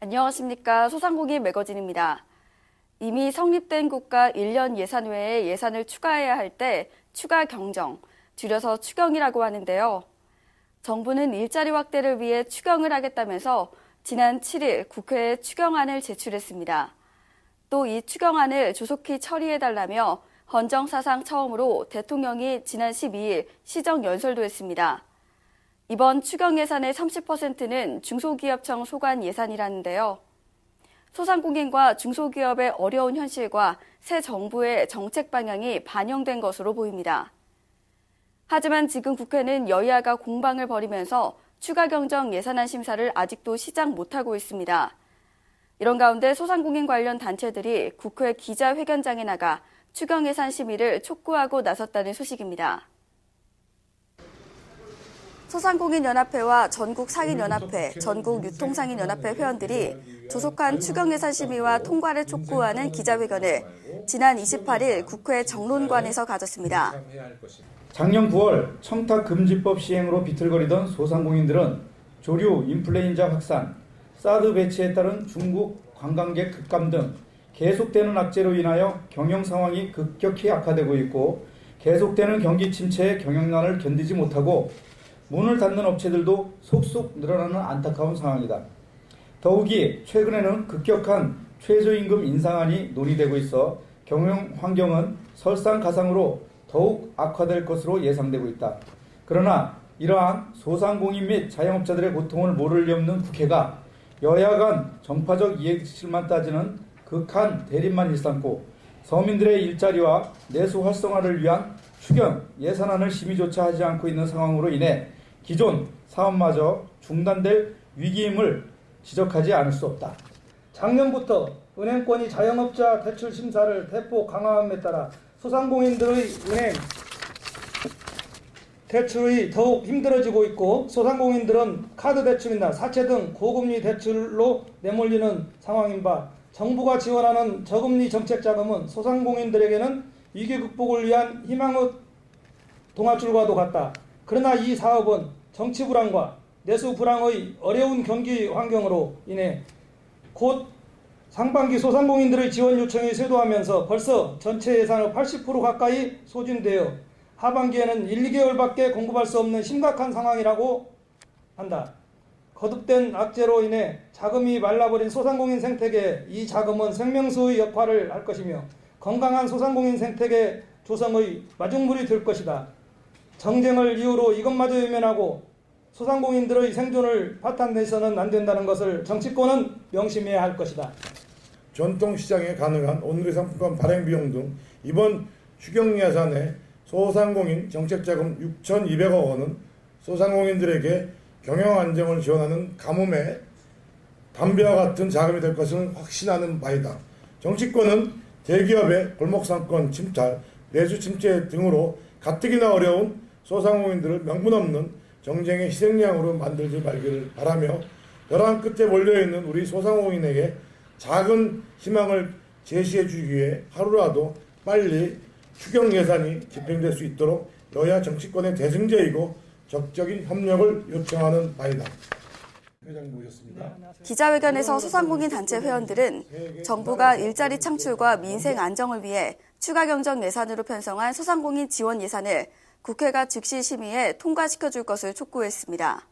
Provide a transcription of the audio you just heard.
안녕하십니까. 소상공인 매거진입니다. 이미 성립된 국가 1년 예산 외에 예산을 추가해야 할 때 추가 경정, 줄여서 추경이라고 하는데요. 정부는 일자리 확대를 위해 추경을 하겠다면서 지난 7일 국회에 추경안을 제출했습니다. 또 이 추경안을 조속히 처리해달라며 헌정 사상 처음으로 대통령이 지난 12일 시정 연설도 했습니다. 이번 추경 예산의 30%는 중소기업청 소관 예산이라는데요. 소상공인과 중소기업의 어려운 현실과 새 정부의 정책 방향이 반영된 것으로 보입니다. 하지만 지금 국회는 여야가 공방을 벌이면서 추가 경정 예산안 심사를 아직도 시작 못하고 있습니다. 이런 가운데 소상공인 관련 단체들이 국회 기자회견장에 나가 추경 예산 심의를 촉구하고 나섰다는 소식입니다. 소상공인연합회와 전국상인연합회, 전국유통상인연합회 회원들이 조속한 추경예산 심의와 통과를 촉구하는 기자회견을 지난 28일 국회 정론관에서 가졌습니다. 작년 9월 청탁금지법 시행으로 비틀거리던 소상공인들은 조류, 인플루엔자 확산, 사드 배치에 따른 중국 관광객 급감 등 계속되는 악재로 인하여 경영 상황이 급격히 악화되고 있고 계속되는 경기 침체의 경영난을 견디지 못하고 문을 닫는 업체들도 속속 늘어나는 안타까운 상황이다. 더욱이 최근에는 급격한 최저임금 인상안이 논의되고 있어 경영 환경은 설상가상으로 더욱 악화될 것으로 예상되고 있다. 그러나 이러한 소상공인 및 자영업자들의 고통을 모를 리 없는 국회가 여야 간 정파적 이익실만 따지는 극한 대립만 일삼고 서민들의 일자리와 내수 활성화를 위한 추경 예산안을 심의조차 하지 않고 있는 상황으로 인해 기존 사업마저 중단될 위기임을 지적하지 않을 수 없다. 작년부터 은행권이 자영업자 대출 심사를 대폭 강화함에 따라 소상공인들의 은행 대출이 더욱 힘들어지고 있고 소상공인들은 카드 대출이나 사채 등 고금리 대출로 내몰리는 상황인 바 정부가 지원하는 저금리 정책 자금은 소상공인들에게는 위기 극복을 위한 희망의 동아줄과도 같다. 그러나 이 사업은 정치 불안과 내수 불황의 어려운 경기 환경으로 인해 곧 상반기 소상공인들의 지원 요청이 쇄도하면서 벌써 전체 예산의 80% 가까이 소진되어 하반기에는 1, 2개월밖에 공급할 수 없는 심각한 상황이라고 한다. 거듭된 악재로 인해 자금이 말라버린 소상공인 생태계에 이 자금은 생명수의 역할을 할 것이며 건강한 소상공인 생태계 조성의 마중물이 될 것이다. 정쟁을 이유로 이것마저 외면하고 소상공인들의 생존을 파탄내서는 안 된다는 것을 정치권은 명심해야 할 것이다. 전통시장에 가능한 오늘의 상품권 발행 비용 등 이번 추경 예산의 소상공인 정책자금 6,200억 원은 소상공인들에게 경영 안정을 지원하는 가뭄에 담배와 같은 자금이 될 것은 확신하는 바이다. 정치권은 대기업의 골목상권 침탈, 내수 침체 등으로 가뜩이나 어려운 소상공인들을 명분 없는 정쟁의 희생양으로 만들지 말기를 바라며 벼랑 끝에 몰려있는 우리 소상공인에게 작은 희망을 제시해 주기 위해 하루라도 빨리 추경 예산이 집행될 수 있도록 여야 정치권의 대승제이고 적극적인 협력을 요청하는 바이다. 회장님 모셨습니다. 기자회견에서 소상공인 단체 회원들은 정부가 일자리 창출과 민생 안정을 위해 추가 경정 예산으로 편성한 소상공인 지원 예산을 국회가 즉시 심의해 통과시켜줄 것을 촉구했습니다.